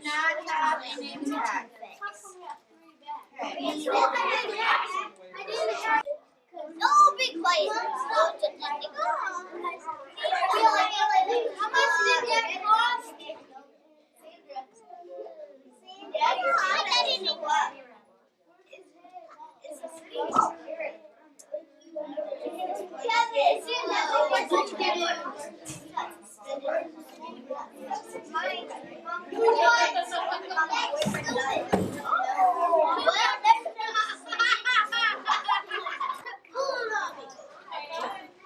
not have an impact. Oh, be quiet. How much did that cost? I didn't know what.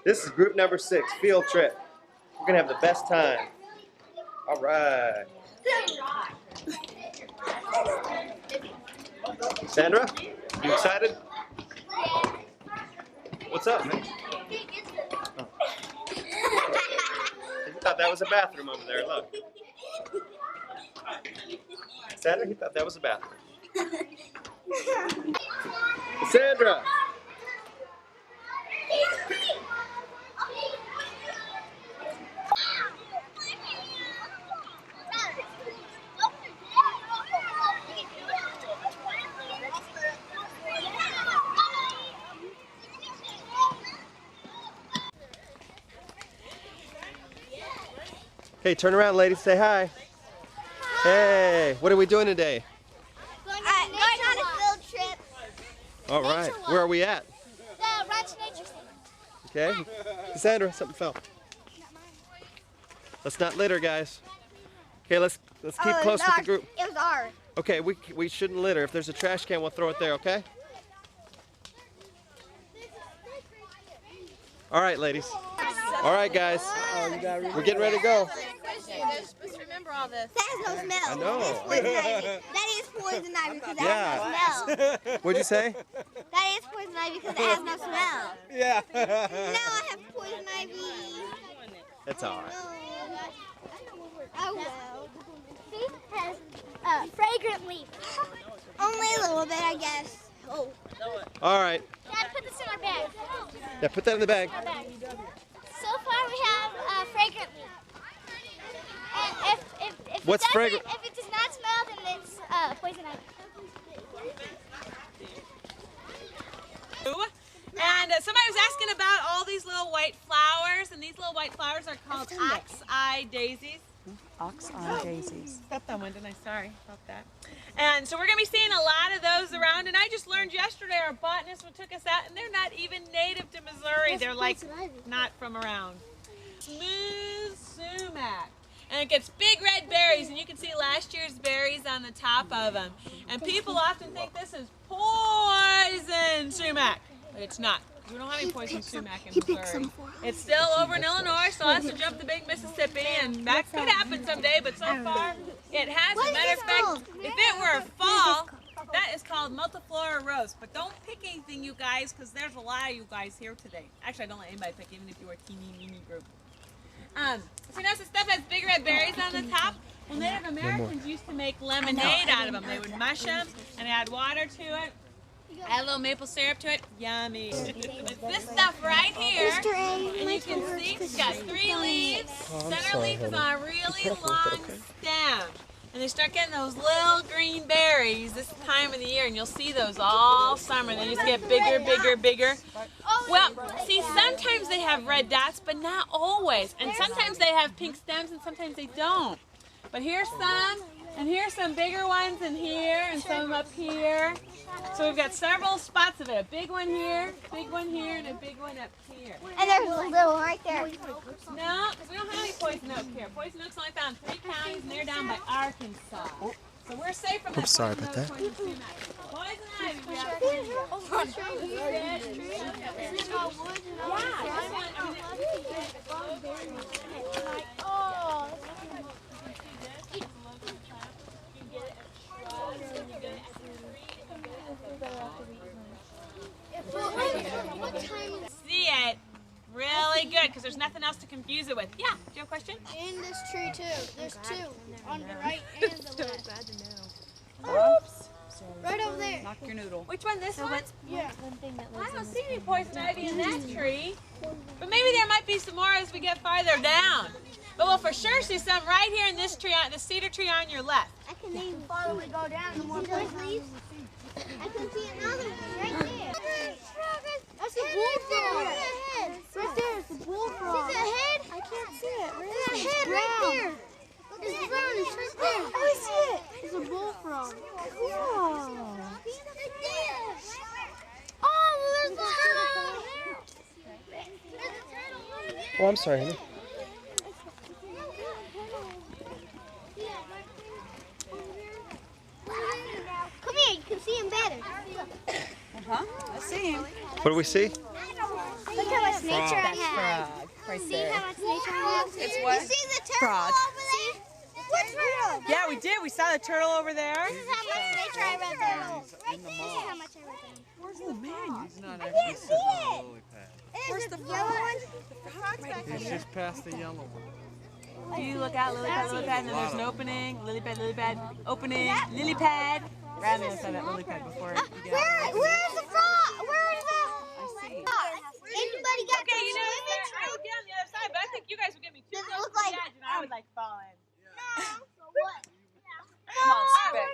This is group number 6, field trip. We're gonna have the best time. All right. Sandra, you excited? What's up, man? Oh. He thought that was a bathroom over there. Look. Sandra, he thought that was a bathroom. Sandra. Hey, turn around, ladies. Say hi. Hey, what are we doing today? Going on a field trip. All right. Where are we at? The Ranch Nature Center. Okay. Cassandra, something fell. Let's not litter, guys. Okay, let's keep close with the group. It was ours. Okay, we shouldn't litter. If there's a trash can, we'll throw it there, okay? All right, ladies. All right, guys. We're getting ready to go. Just remember all this. That has no smell. I know. That is poison ivy because it has no smell. What'd you say? That is poison ivy because it has no smell. Yeah. Now I have poison ivy. That's all right. Oh well. See, it has fragrant leaf. Only a little bit, I guess. Oh. All right. Dad, put this in our bag. Yeah, put that in the bag. So far we have fragrant leaf. And What's fragrant? If it does not smell, then it's poison ivy. And somebody was asking about all these little white flowers, and these little white flowers are called ox-eye daisies. Ox-eye daisies. Stepped on one, didn't I? Sorry about that. And so we're going to be seeing a lot of those around, and I just learned yesterday our botanist took us out, and they're not even native to Missouri. They're like not from around. Smooth sumac. And it gets big red berries, and you can see last year's berries on the top of them. And people often think this is poison sumac, but it's not. We don't have any poison sumac in Missouri. It's still over in Illinois, so us to jump the big Mississippi, and that could happen someday, but so far it hasn't. Matter of fact, if it were fall, that is called multiflora rose. But don't pick anything, you guys, because there's a lot of you guys here today. Actually, I don't let anybody pick, even if you were a teeny, weeny group. So you notice the stuff has big red berries on the top? Well, Native Americans used to make lemonade out of them. They would mush them and add water to it, add a little maple syrup to it. Yummy. It's this stuff right here, and you can see it's got 3 leaves. Center leaf is on a really long stem. And they start getting those little green berries this time of the year, and you'll see those all summer. They just get bigger, bigger, bigger. Well, see, sometimes they have red dots, but not always. And sometimes they have pink stems, and sometimes they don't. But here's some, and here's some bigger ones in here, and some up here. So we've got several spots of it. A big one here, and a big one up here. And there's a little one right there. No, we don't have any poison oak here. Poison oak's only found in 3 counties, and they're down by Arkansas. So we're safe from that. I'm sorry about that. Poison ivy, we have plenty See it really good because there's nothing else to confuse it with. Yeah, do you have a question? In this tree too. There's 2 on the right and the left. Oops. Right over there. Knock your noodle. Which one? This one? Yeah. I don't see any poison ivy in that tree. But maybe there might be some more as we get farther down. But we'll for sure see some right here in this tree, the cedar tree on your left. I can even follow we go down. The more those leaves. I can see another one right there. That's a bullfrog. Right there, it's a bullfrog. See the head? I can't see it. Where's the head? Right there. It's brown. It's right there. I see it. It's a bullfrog. Cool. Oh, there's the turtle. Oh, I'm sorry, honey. Come here, you can see him better. I see him. What do we see? Look how much nature I have. Frog, right See there. how much nature I have? It's what? You see the turtle Frog. over there? What turtle? Yeah, we did. We saw the turtle over there. This is how much nature I read there. Right there. This is how much I read there. Where's the man? He's not I actually can't see sitting on it. a lily pad. Where's the yellow one? He's just past the yellow one. Do you look out, lily pad, and then there's an opening. Lily pad, opening, lily pad. Randy saw that lily pad before. Where's the frog? Where is the? Anybody got Okay, you know, swimming I would get on the other side, but I think you guys would get me too Does it close look to the like- edge, and I would like fall in. What? Come on, spit.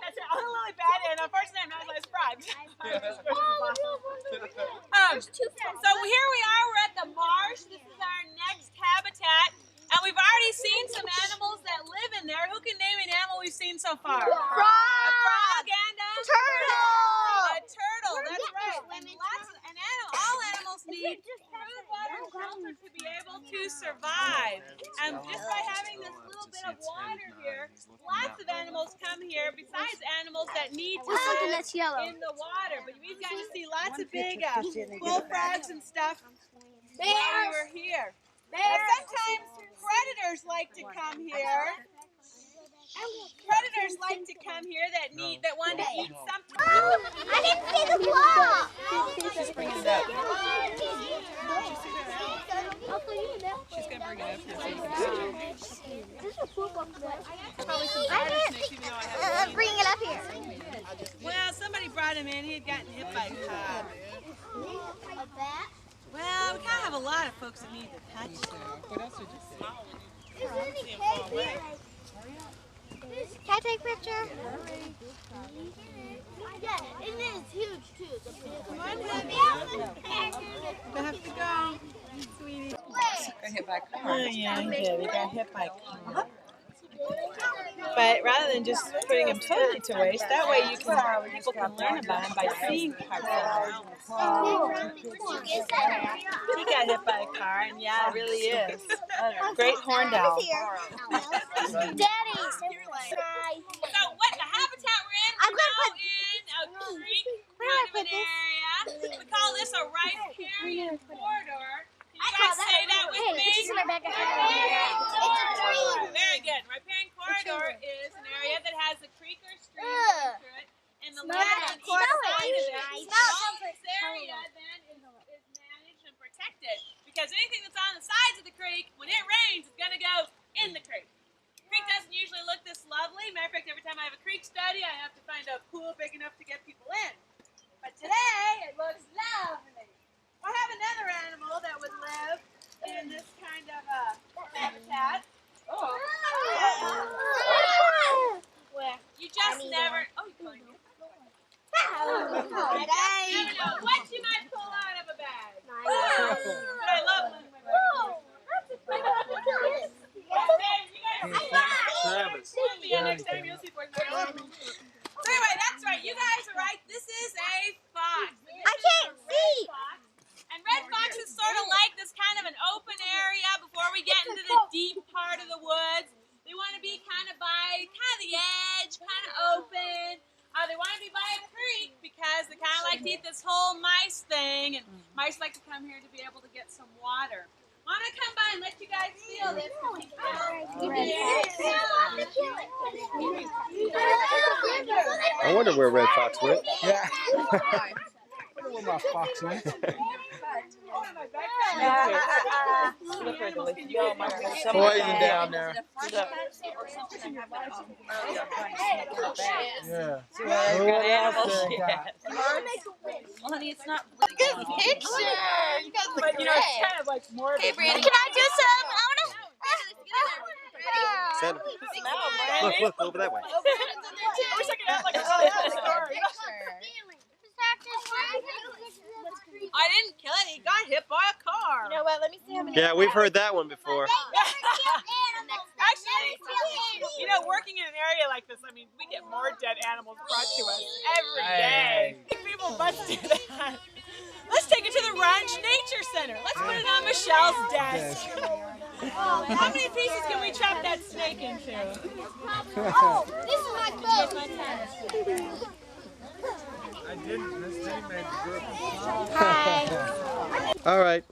That's it. On the lily pad, and unfortunately, I'm not as frogs. So here we are. We're at the marsh. This is our next habitat, and we've already seen some animals that live in there. Who can name an animal we've seen so far? A frog and a Turtle. A turtle. That's right. And all animals need food, water, and shelter to be able to survive. And just by having this little bit of water here, lots of animals come here. Besides animals that need to Something live that's yellow. in the water, but we've got to see lots of big bullfrogs and stuff while we were here. Sometimes predators like to come here. Predators like to come here that want to eat something. I didn't see the claw. Just bring it up. She's gonna bring it up here so you can see. There's a poop up there. Probably some spider snakes, even though I haven't seen Bring it up here. Well, somebody brought him in. He had gotten hit by a car. A bat? Well, we kind of have a lot of folks that need to touch her. What else did you see? Is there any cake here? Can I take a picture? Yeah, it is huge too. Come on, honey. You have to go, sweetie. Got hit by a car. Oh, yeah, he did. He got hit by a car. But rather than just putting him totally to waste, that way people can learn about him by seeing parts of him. He got hit by a car, and yeah, it really is. Great horned owl. Daddy. So what the habitat we're in? I'm We're gonna now in a creek kind of an area. We call this a riparian corridor. Can you guys say that with me? It's my back. Riparian corridor. Very good. Riparian corridor is an area that has a creek or stream running through it, and the land on each side of it. All this area then is managed and protected, because anything that's on the sides of the creek, when it rains, is going to go in the creek. The creek doesn't usually look this lovely. Matter of fact, every time I have a creek study, I have to find a pool big enough to get people in. But today, it looks lovely. I have another animal that would live in this kind of habitat. You just never. Oh, you find it. You never know what you might pull out of a bag. But I love living with Travis. next time you'll see boys. So anyway, that's right. You guys are right. This is a fox. I can't see. And red foxes sort of like this kind of an open area before we get into the deep part of the woods. They want to be kind of by the edge, kind of open. They want to be by a creek because they kind of like to eat this whole mice thing, and mice like to come here to be able to get some water. I'm going to come by and let you guys feel this. I wonder where Red Fox went. Yeah. Where my fox went. Poison down there. Yeah. Well, honey, it's not. Good picture. You guys look But you know, it's kind of like morbid. Can I do some? I want to. Send. Smell, Look, over that way. I wish I could have like a really good story. I didn't kill it. He got hit by a car. You know what? Let me see how many. Yeah, we've heard that one before. Actually, you know, working in an area like this, I mean, we get more dead animals brought to us every day. People must do that. Let's take it to the Ranch Nature Center. Let's put it on Michelle's desk. How many pieces can we chop that snake into? Oh, this is my boat. I didn't. This thing made the group. Hi. All right.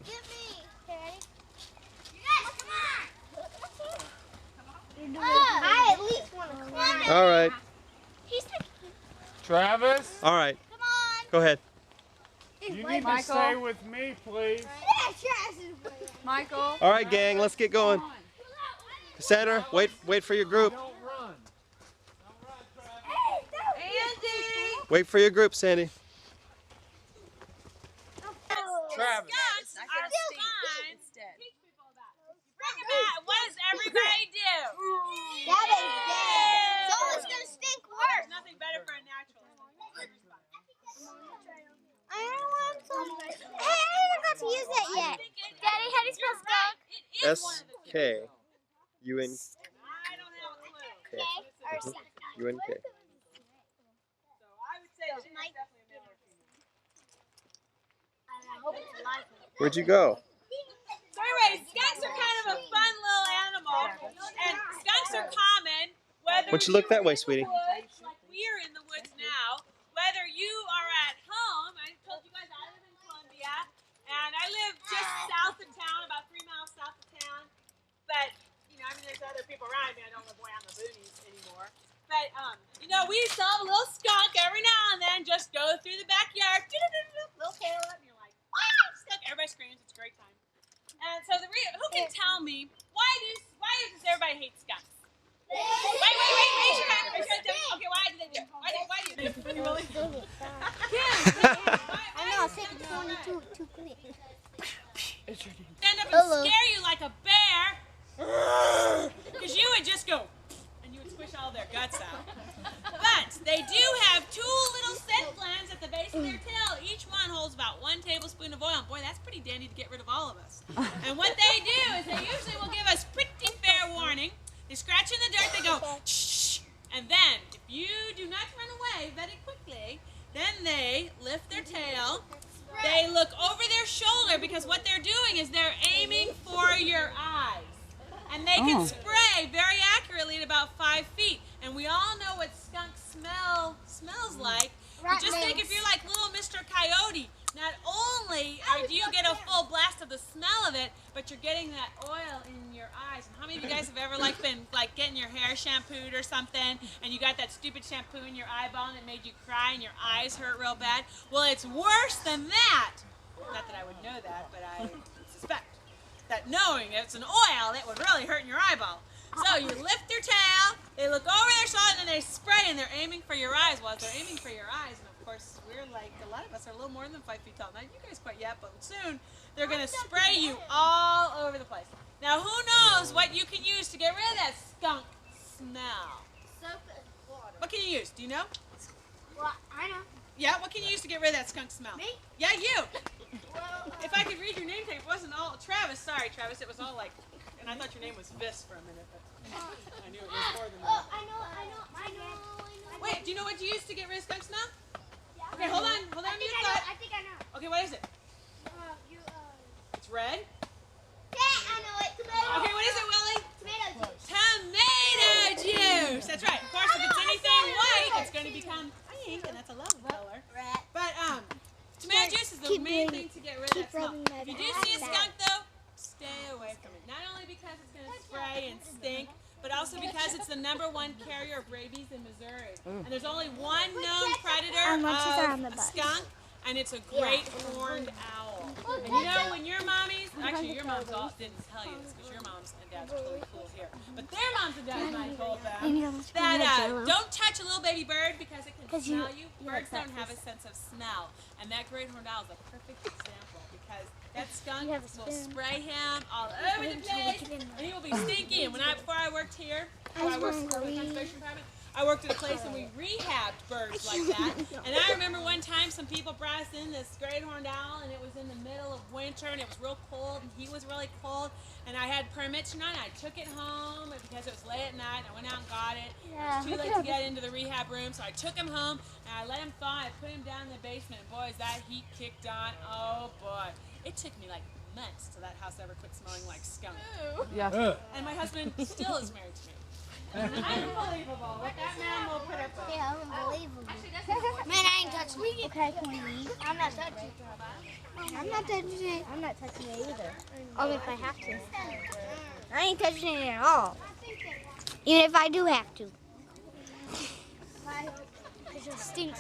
I at least want to climb. All right. Travis, All right. Come on. Go ahead. you need to stay with me, please. Michael. All right, gang. Let's get going. Center. Wait for your group. Don't run. Andy! Wait for your group, Sandy. Travis. Skunks Not are gonna stink. fine. Instead. Teach people about it. You bring them out. What does everybody do? That is dead. So it's going to stink There's worse. nothing better for a natural. I don't want some. Hey, I haven't got to use that yet. Daddy, how do you spell skunk? It is one of the two. S-K-U-N-K. I don't have a clue. U-N-K. So I would say it's definitely a male or female. I hope it's alive. Where'd you go? So anyway, skunks are kind of a fun little animal, and skunks are common whether Why don't you look that way, sweetie? in the woods, like we're in the woods now, whether you are at home. I told you guys I live in Columbia, and I live just south of town, about 3 miles south of town. But you know, I mean, there's other people around me. I don't live way on the boonies anymore. But you know, we saw a little skunk every now and then just go through the backyard, little tail up, and you're like, wow, skunk! Everybody screams. It's a great time. And so who can tell me why does everybody hate skunks? Wait, raise your hand. Okay, why do they do it? Why do you do it? You really? I know, I'll take it 22 too quick. Stand up and scare you like a bear. Because you would just go, and you would squish all their guts out. But they do have 2 little scent glands at the base of their tail. Each one holds about 1 tablespoon of oil. And boy, that's pretty dandy to get rid of all of us. And what they do is they usually will give us pretty fair warning. They scratch in the dirt, they go, shh. And then, if you do not run away very quickly, then they lift their tail. They look over their shoulder because what they're doing is they're aiming for your eyes. And they can spray very accurately at about 5 feet. And we all know what skunk smells like. But just think if you're like little Mr. Coyote, not only do you get a full blast of the smell of it, but you're getting that oil in your eyes. And how many of you guys have ever been getting your hair shampooed or something, and you got that stupid shampoo in your eyeball and it made you cry and your eyes hurt real bad? Well, it's worse than that. Not that I would know that, but I suspect that knowing it's an oil, it would really hurt in your eyeball. So you lift their tail, they look over their shoulder, and then they spray, and they're aiming for your eyes. Well, if they're aiming for your eyes, and of course, we're a lot of us are a little more than 5 feet tall. Not you guys quite yet, but soon, they're going to spray you all over the place. Now, who knows what you can use to get rid of that skunk smell? Soap and water. What can you use? Do you know? Well, I know. Yeah, what can you use to get rid of that skunk smell? Me? Yeah, you. If I could read your name tag, it wasn't all Travis. Sorry, Travis. It was all and I thought your name was Vis for a minute, but I knew it was more than that. I know. Wait, do you know what you use to get rid of skunk smell? Okay, hold on to your thought. I think I know. Okay, what is it? It's red. Yeah, I know it. Tomato. Okay, what is it, Willie? Tomato juice. Tomato juice. That's right. Of course, if it's anything white, it's going to become pink, and that's a lovely color. But tomato juice is the main thing to get rid of that smell. If you do see a skunk, though, stay away from it. Not only because it's going to spray and stink, but also because it's the #1 carrier of rabies in Missouri. And there's only one known predator of a skunk, and it's a great horned owl. And you know, when your mommies, actually your moms all didn't tell you this because your moms and dads are totally cool here, but their moms and dads might have told them that don't touch a little baby bird because it can smell you. Birds don't have a sense of smell. And that great horned owl is a perfect example because That skunk will spray him all over the place, and he will be stinky. And before I worked here, I worked for the conservation department. I worked at a place and we rehabbed birds like that. And I remember one time some people brought us in this great horned owl, and it was in the middle of winter, and it was real cold, and he was really cold. And I had permits, and I took it home because it was late at night. And I went out and got it. It was too late to get into the rehab room, so I took him home, and I let him thaw. I put him down in the basement, and boy, as that heat kicked on, oh boy. It took me like months till that house ever quit smelling like skunk. Yeah. And my husband still is married to me. Unbelievable. What that man will put up with. Yeah, unbelievable. Man, I ain't touching it. Okay, can we leave? I'm not touching it. I'm not touching it. I'm not touching it either. Only if I have to. I ain't touching it at all. Even if I do have to. Because it stinks.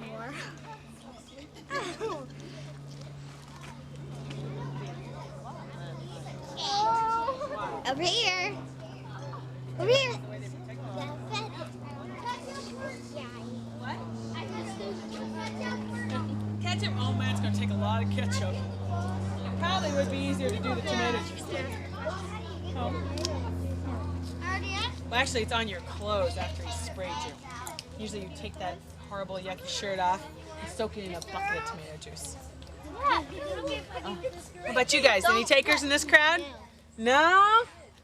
More. Over here. Over here. Ketchup? Oh man, it's going to take a lot of ketchup. It probably would be easier to do the tomato juice. Oh. Well, actually, it's on your clothes after he sprayed you. Usually you take that horrible, yucky shirt off and soak it in a bucket of tomato juice. Oh. What about you guys? Any takers in this crowd? No?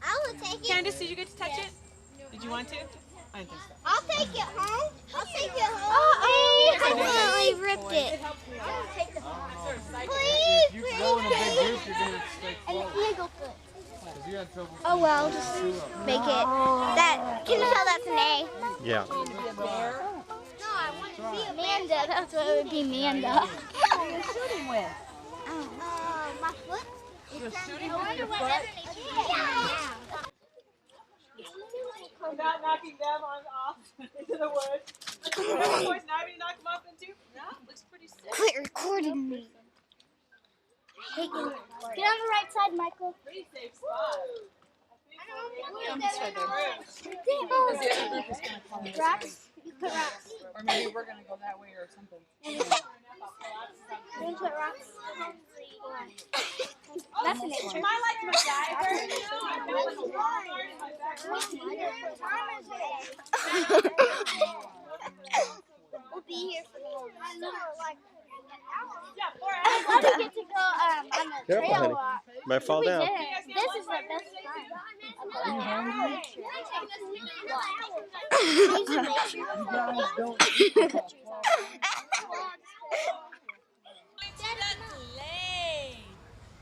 I will take it. Candace, did you get to touch it? Did you want to? I didn't think so. I'll take it home. I'll take it home. I accidentally ripped it. Please, If you go in a big group, you're going to stay and close. the eagle foot. If you had trouble, Oh well, just make it. That can you tell that's an A? Yeah. No, I want to be Amanda. That's what it would be, Amanda. Who are you shooting with? My foot. You're shooting with your foot? Yeah. Without knocking them off into the woods. Boys, now you knock them off into? No, looks pretty sick. Quit recording me. Get on the right side, Michael. Pretty safe spot. Rocks? You put rocks. Or maybe we're going to go that way or something. You put rocks. That's an extra. Am I like MacGyver? You know, I've got like a Walmart in my back. We'll be here for like Yeah, 4 I hours. love to get to go on the Careful, trail honey. walk. Might fall down. This is the best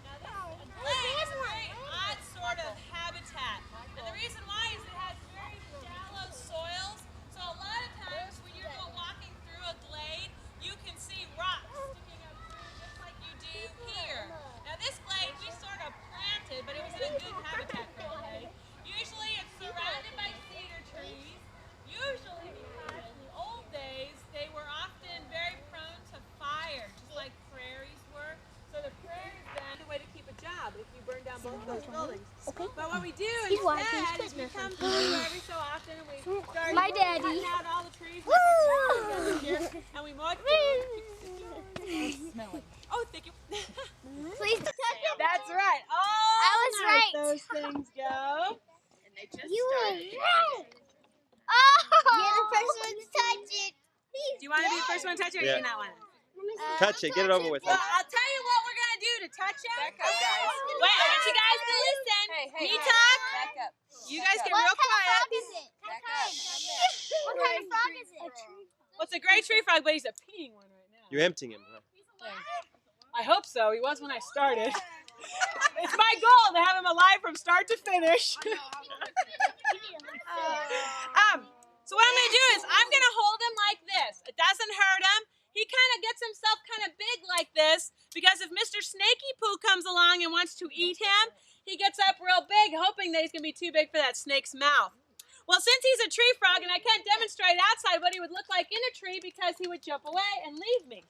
It's a very odd sort of habitat. And the reason why is it has very shallow soils. So a lot of times when you go walking through a glade, you can see rocks sticking up through just like you do here. Now this glade we sort of planted, but it was in a good habitat for a glade. Usually it's surrounded by cedar trees. Usually because in the old days they were often very prone to fire, just like prairies were. So the prairies then a way to keep a job if you burn down both those buildings. Okay. But what we do He's watching instead is we fitness. come through every so often and we start My daddy. cutting out all the trees and we mow it. Oh, thank you. Please touch it. That's right. I was right. Those things go. And they just You were started. right. Oh! You're the first one to touch it. Do you want to be the first one to touch it or Yeah. you not want to? Touch it. Get it over with. Well, I'll tell you what we're going to do to touch it. Back up, guys. Wait, I want you guys to listen. Me talk. Back up. You guys get What real kind of quiet. frog is it? Back up. What kind of frog is it? Well, it's a gray tree frog, but he's a peeing one right now. You're emptying him. Huh? I hope so. He was when I started. It's my goal to have him alive from start to finish. So what I'm going to do is I'm going to hold him like this. It doesn't hurt him. He kind of gets himself kind of big like this because if Mr. Snaky Poo comes along and wants to eat him, he gets up real big hoping that he's going to be too big for that snake's mouth. Well, since he's a tree frog and I can't demonstrate outside what he would look like in a tree because he would jump away and leave me.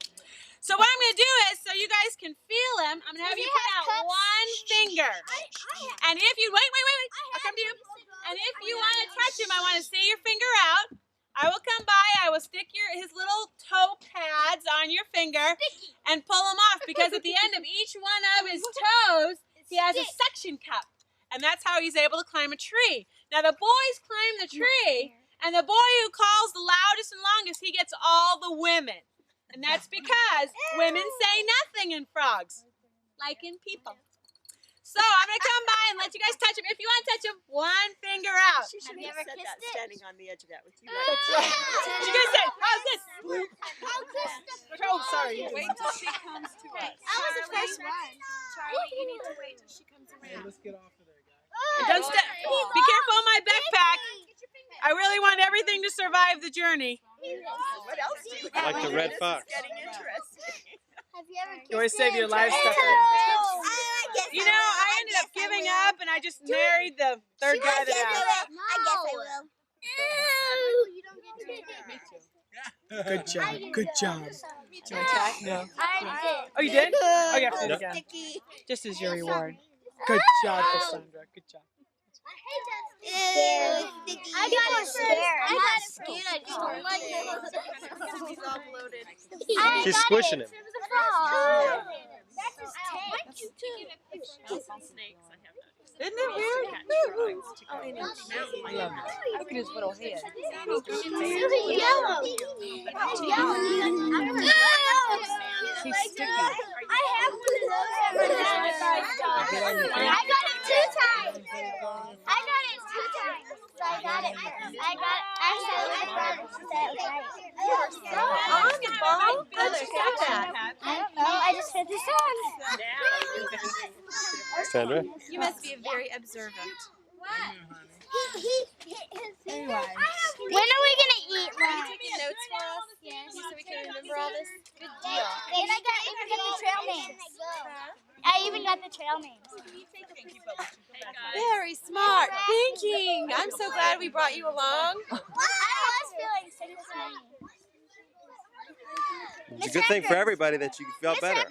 So what I'm going to do is, so you guys can feel him, I'm going to have you put out one finger. And if you, wait, I'll come to you. And if you want to touch him, I want to see your finger out. I will come by. I will stick his little toe pads on your finger and pull them off, because at the end of each one of his toes, he has a suction cup. And that's how he's able to climb a tree. Now the boys climb the tree, and the boy who calls the loudest and longest, he gets all the women. And that's because women say nothing in frogs, like in people. So I'm going to come by and let you guys touch him. If you want to touch him, one finger out. Have you ever kissed it? Standing on the edge of that with you. You guys say, how's this? Oh, Sorry, wait till she comes to us. I was the first one. Charlie, you need to wait till she comes around. Let's get off of there, guys. Don't be careful of my backpack. I really want everything to survive the journey. What else do you Like the red fox. Getting interesting. Have you ever kissed You always save your livestock. You know, I ended up giving up, and I just married the third guy that asked. I guess I will. Good job. Good job. No. I did. Oh, you did? Oh, you have to do it Yep. again. Just as your reward. Good job, Cassandra. Good job. I got scared. I'm not scared. I just don't like He's all bloated. it. She's squishing him. It was a frog. That's his tank. Snakes, I have noticed. Isn't it weird? Oh, I know. Look at his little head. It's yellow. It's yellow. He's sticky. I have one of those at my dad's dog. I got it 2 times. I got it 2 times. So I got it. Actually, my brother said it right. I don't know. I just hit the sun. Sandra? You must be very observant. When are we gonna eat lunch? Taking notes for us? Yes. So we can remember all this? Good deal. And I got even got the trail names. I even got the trail names. Very smart thinking. I'm so glad we brought you along. I was feeling sick this morning. It's a good thing for everybody that you felt better. I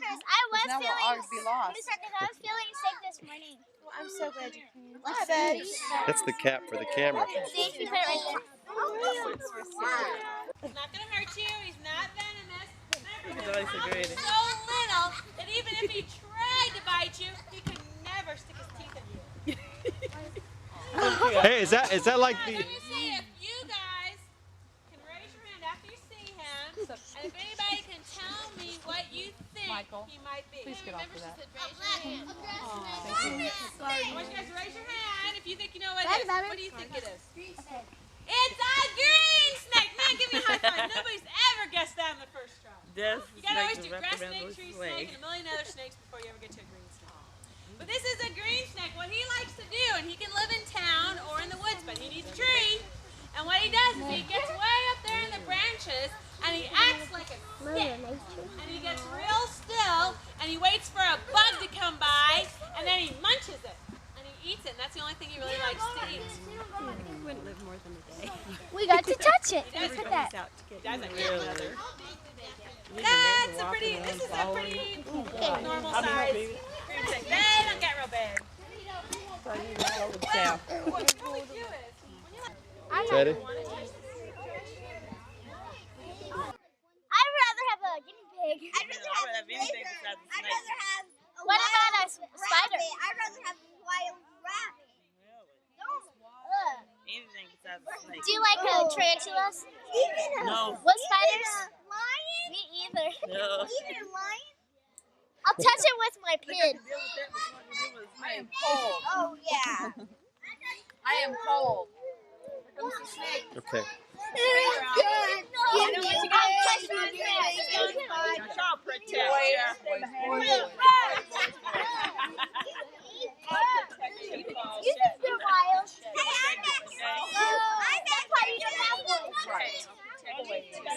was Now we'll feeling always be lost. Miss Harkness, I was feeling sick this morning. Well, I'm so glad you came. Hi, Betty. That's the cap for the camera. See if you put it right there. He's not going to hurt you. He's not venomous. He's so little that even if he tried to bite you, he could never stick his teeth in you. Hey, is that like Let the... me say, if you guys can raise your hand after you see him, and if anybody can tell me what you think Michael, he might be. please get off of that. I want you guys to raise your hand if you think you know what it is. What do you think it is? It's a green snake! Man, give me a high five. Nobody's ever guessed that in the first try. You gotta always do grass snake, tree snake, and a million other snakes before you ever get to a green snake. But this is a green snake. What he likes to do, and he can live in town or in the woods, but he needs a tree. And what he does is he gets way up there in the branches, and he acts like a stick. And he gets real still, and he waits for a bug to come by, and then he munches it. And he eats it, and that's the only thing he really likes to eat. He wouldn't live more than a day. We got to touch it. He does Look at that. He's out to get That's a you. good leather. That's a pretty, this is a pretty normal size green snake. They don't get real big. Yeah. What we do is, Ready? I'd rather have a guinea pig. I'd rather have anything besides the snake. I'd rather have a what about a spider? I'd rather have a wild rabbit. Ugh. Anything besides the snake. Do you like tarantulas? No. What spiders? Lion? Me either. No. Even lion? I'll touch it with my pin. I am cold. Oh, yeah. I am cold. Okay. You know what you gotta touch my Y'all protect Boys, boys, boys. You think they're wild. That's why you don't have one. Right. Keep me away from me.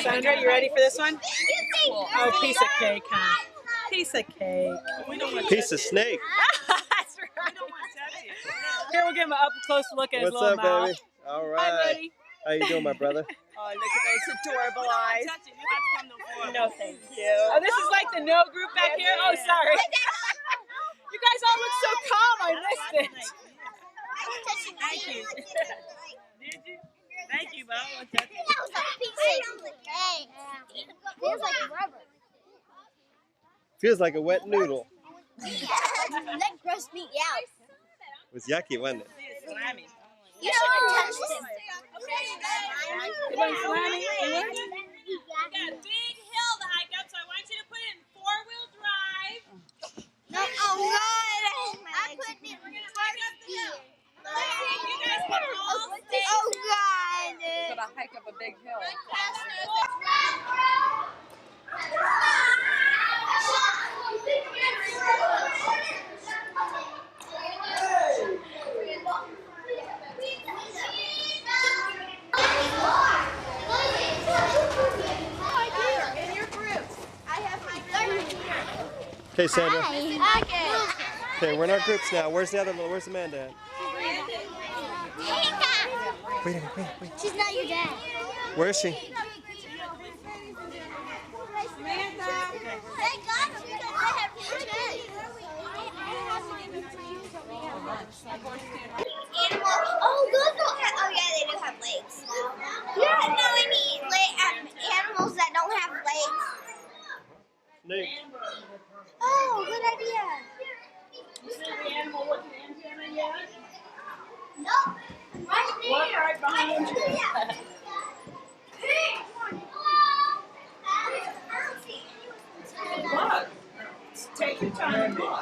Sandra, you ready for this one? Oh, piece of cake, huh? Piece of cake. Piece of snake. That's right. Here, we'll give him an up close look at his What's little up, mouth. baby? All Hi, right. buddy. How you doing, my brother? Oh, look at those adorable eyes. No, thank you. Oh, this is like the no group back here? Oh, sorry. You guys all look so calm. I missed it. Thank you. Did you? Thank you, Bo. That was a piece of cake. Feels like rubber. Feels like a wet noodle. That grossed me out. It was yucky, wasn't it? Slimy. You should have touched it. You want slimy? We got a big hill to hike up, so I want you to put it in four-wheel drive. No, oh God! I put it. We're gonna hike up the hill. You guys can all stay. Oh God! Gotta hike up a big hill. In your groups, I have my third here. Okay, Sandra. Okay. Okay, we're in our groups now. Where's the other little? Where's Amanda at? Wait. She's not your dad. Where is she? Thank God because I have Animal. Oh, those don't have. Oh, yeah, they do have legs. Yeah, no, I mean animals that don't have legs. Snake. Oh, good idea. You see the animal with the antenna yet? Nope. Right there. Look right behind you. Look. Take your time. Look.